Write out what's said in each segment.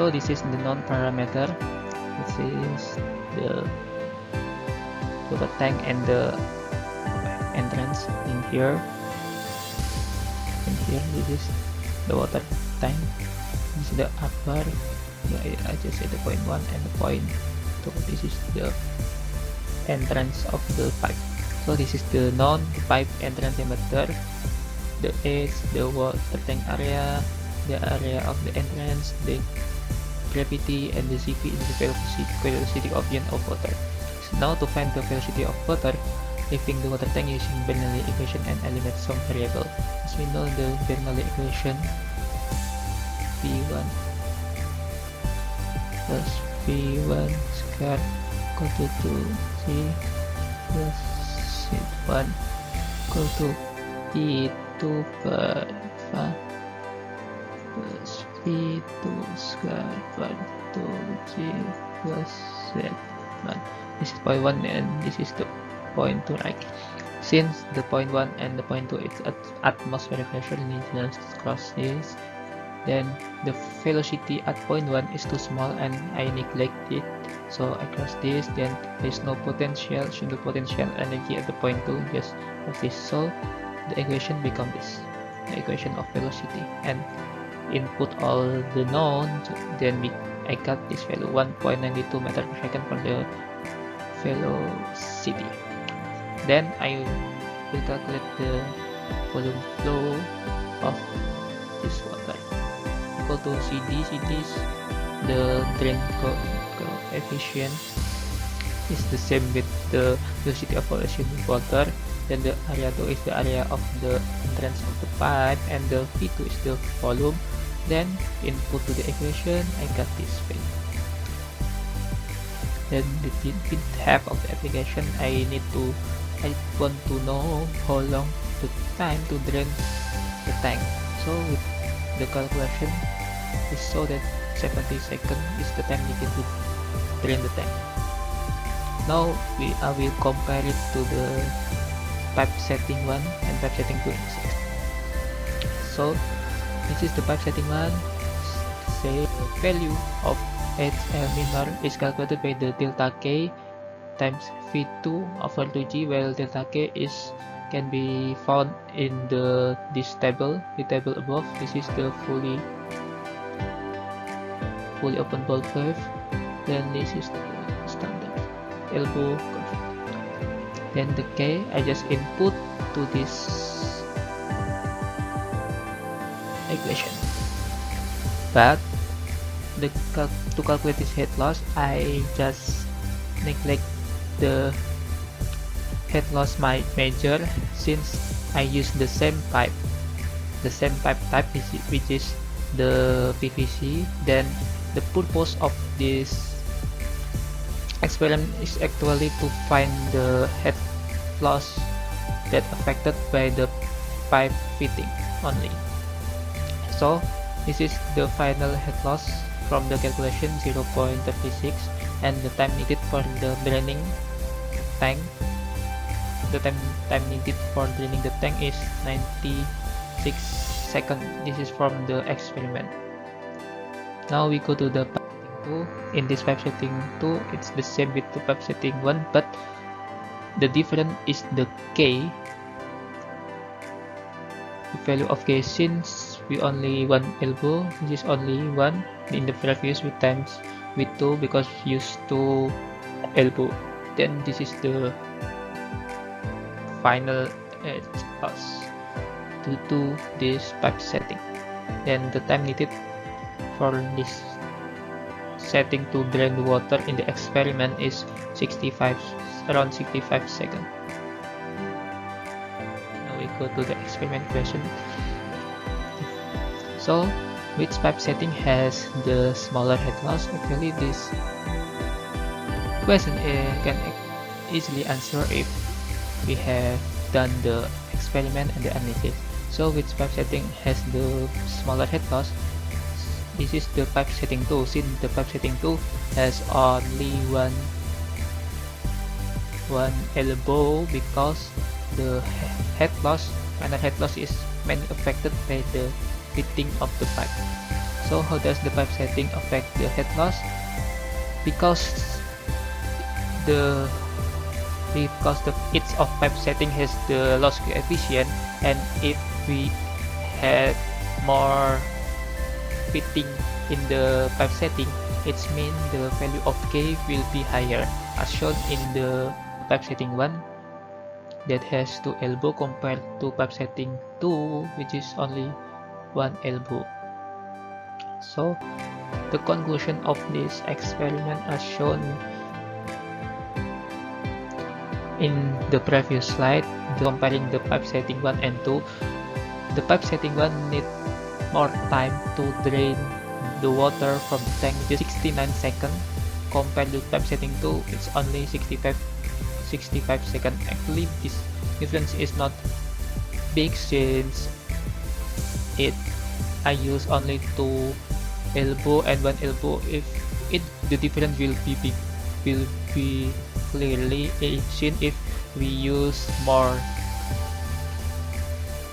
So this is the known parameter. This is the water tank and the entrance in here. In here, this is the water tank. This is the upper. I just say the point 1 and the point 2. This is the entrance of the pipe. So this is the known pipe entrance diameter. The edge, the water tank area, the area of the entrance, the gravity, and the Cv is the velocity of yen of water. So now to find the velocity of water, leaving the water tank using Bernoulli equation and eliminate some variable. As we know the Bernoulli equation, V1 plus V1 square equal to 2C plus Z1 equal to E2 per alpha plus V2 square per 2G plus Z1. This is point 1 and this is the point 2, right? Since the point 1 and the point 2 is at atmospheric pressure, you need to cross this. Then the velocity at point 1 is too small and I neglect it, so I cross this. Then there's no potential, so the potential energy at the point 2 just of this. So the equation becomes this, the equation of velocity, and input all the known. Then I got this value 1.92 meter per second for the velocity. Then I will calculate the volume flow of this water equal to CD. CD is the drain coefficient, is the same with the velocity of volume water. Then the area 2 is the area of the entrance of the pipe, and the V2 is the volume. Then input to the equation, I got this value. Then the fifth half of the application, I want to know how long the time to drain the tank. So with the calculation, we saw that 70 seconds is the time needed to drain the tank. Now I will compare it to the pipe setting 1 and pipe setting 2 instead. So this is the pipe setting 1. Say the value of HL minor is calculated by the delta K times V2 over 2G, while delta K can be found in this table, the table above. This is the fully open ball curve. Then this is the standard elbow curve. Then the K I just input to this equation. But to calculate this head loss, I just neglect the head loss measure, since I use the same pipe type, which is the PVC. Then the purpose of this experiment is actually to find the head loss that affected by the pipe fitting only. So this is the final head loss from the calculation, 0.36, and the time needed for the draining tank. The time needed for draining the tank is 96 seconds. This is from the experiment. Now we go to the pipe setting 2. In this pipe setting 2, it's the same with the pipe setting 1, but the difference is the K. The value of K, since we only one elbow, this is only 1. In the previous we times with 2 because used 2 elbow. Then this is the final edge loss due to this pipe setting. Then the time needed for this setting to drain the water in the experiment is around 65 seconds. Now we go to the experiment question. So which pipe setting has the smaller head loss? Actually, this question can easily answer if we have done the experiment and the analysis. So which pipe setting has the smaller head loss? This is the pipe setting 2, since the pipe setting 2 has only one elbow, because the final head loss is mainly affected by the fitting of the pipe. So how does the pipe setting affect the head loss? Because the each of pipe setting has the loss coefficient, and if we had more fitting in the pipe setting, it means the value of K will be higher, as shown in the pipe setting 1 that has 2 elbow compared to pipe setting 2 which is only 1 elbow. So the conclusion of this experiment as shown in the previous slide, comparing the pipe setting 1 and 2, the pipe setting 1 need more time to drain the water from the tank, which is 69 seconds, compared to pipe setting 2, it's only 65 seconds. Actually, this difference is not big since I use only 2 elbow and 1 elbow. If the difference will be clearly seen if we use more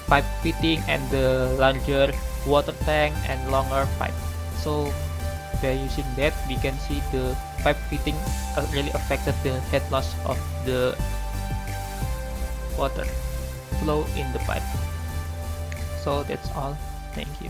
pipe fitting and the larger water tank and longer pipe. So by using that, we can see the pipe fitting really affected the head loss of the water flow in the pipe. So that's all. Thank you.